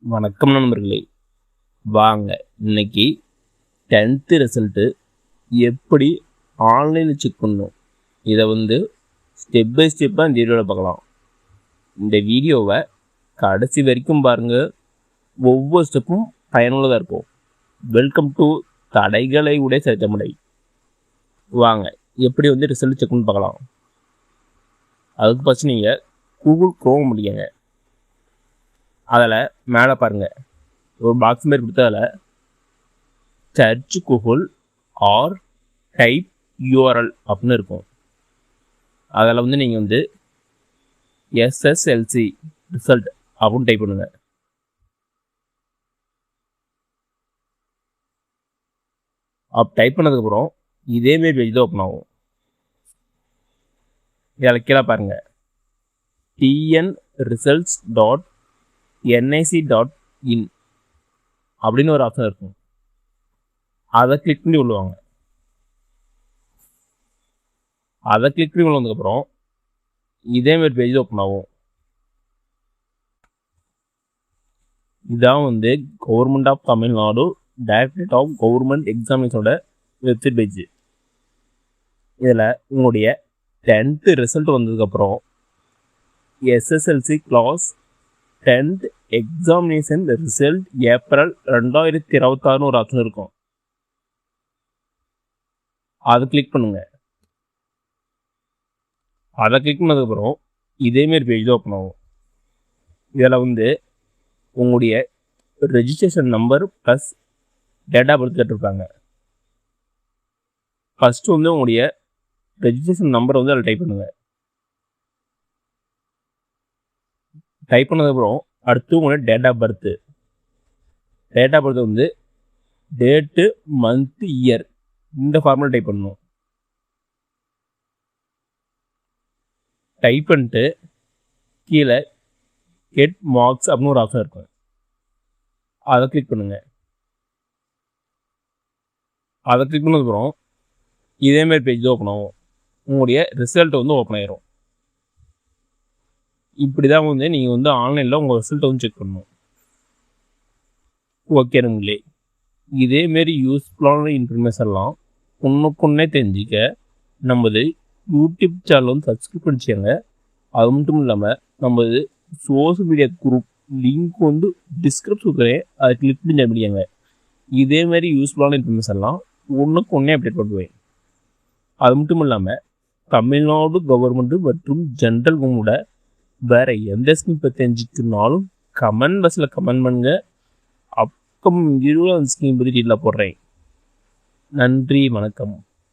வணக்கம் நண்பர்களே, வாங்க இன்னைக்கு 10th ரிசல்ட்டு எப்படி ஆன்லைனில் செக் பண்ணணும், இதை ஸ்டெப் பை ஸ்டெப்பாக இந்த வீடியோவில் பார்க்கலாம். இந்த வீடியோவை கடைசி வரைக்கும் பாருங்கள், ஒவ்வொரு ஸ்டெப்பும் பயனுள்ளதாக இருக்கும். வெல்கம் டு தடைகளை உடைய சட்டமுறை. வாங்க எப்படி ரிசல்ட் செக் பண்ணி பார்க்கலாம். அதுக்கு ஃபஸ்ட் நீங்கள் கூகுள் குரோம் முடியுங்க. அதில் மேலே பாருங்கள், ஒரு பாக்ஸ் மாதிரி கொடுத்து அதில் search Google or type URL அப்படின்னு இருக்கும். அதில் நீங்கள் எஸ்எஸ்எல்சி ரிசல்ட் அப்படின்னு டைப் பண்ணுங்க. டைப் பண்ணதுக்கப்புறம் இதேமாரி பேஜ் தான் ஓப்பன் ஆகும். இதில் கீழே பாருங்கள், tnresults.nic.in அப்படின்னு ஒரு ஆப்ஷன் இருக்கும். அதை கிளிக் பண்ணி விழுவாங்க. அதை கிளிக் பண்ணி விழுந்ததுக்கப்புறம் இதேமாரி பேஜ் ஓப்பன் ஆகும். இதான் government of Tamil Nadu directorate of government எக்ஸாமினேஷனோட வெப்சைட் பேஜ். இதில் உங்களுடைய 10th ரிசல்ட் வந்ததுக்கப்புறம் SSLC class 10th examination result April 2026 ஒரு ஆப்ஷன் இருக்கும். அதை கிளிக் பண்ணுங்க. அதை கிளிக் பண்ணதுக்கப்புறம் இதேமாரி பேஜ் ஓப்பன் ஆகும். இதில் உங்களுடைய registration number plus date of birth கேட்டிருப்பாங்க. ஃபஸ்ட்டு உங்களுடைய ரெஜிஸ்ட்ரேஷன் நம்பர் அதில் டைப் பண்ணுங்க. டைப் பண்ணதுக்கப்புறம் அடுத்து உங்களுடைய date of birth date month year இந்த ஃபார்மில் டைப் பண்ணணும். டைப் பண்ணிட்டு கீழே கெட் மார்க்ஸ் அப்படின்னு ஒரு ஆப்ஷன் இருக்கும். அதை கிளிக் பண்ணுங்க. அதை கிளிக் பண்ணதுக்கப்புறம் இதேமாரி பேஜ் ஓப்பன் ஆகும். உங்களுடைய ரிசல்ட் ஓப்பன் ஆயிரும். இப்படி தான் நீங்கள் ஆன்லைனில் உங்கள் ரிசல்ட்டை செக் பண்ணணும். ஓகே நண்பர்களே, இதேமாரி யூஸ்ஃபுல்லான இன்ஃபர்மேஷன்லாம் ஒன்றுக்குன்னே தெரிஞ்சிக்க நமது யூடியூப் சேனல் சப்ஸ்கிரைப் பண்ணிச்சுங்க. அது மட்டும் இல்லாமல் நமது social media group link description அதை கிளிக் பண்ணி ஜாயின் பண்ணிக்கங்க. இதேமாரி யூஸ்ஃபுல்லான இன்ஃபர்மேஷன்லாம் ஒன்றுக்குன்னே அப்டேட் பண்ணுவேன். அது மட்டும் இல்லாமல் தமிழ்நாடு கவர்மெண்ட்டு மற்றும் ஜென்ரல் கவர்மெண்ட்டோட வேறு எந்த ஸ்கீம் பற்றி தெரிஞ்சுக்கணுனாலும் கமெண்ட் பாக்ஸில் கமெண்ட் பண்ணுங்க. அப்கமிங் வீடியோவில் அந்த ஸ்கீம் பற்றி டீட்டெயிலாக போடுறேன். நன்றி, வணக்கம்.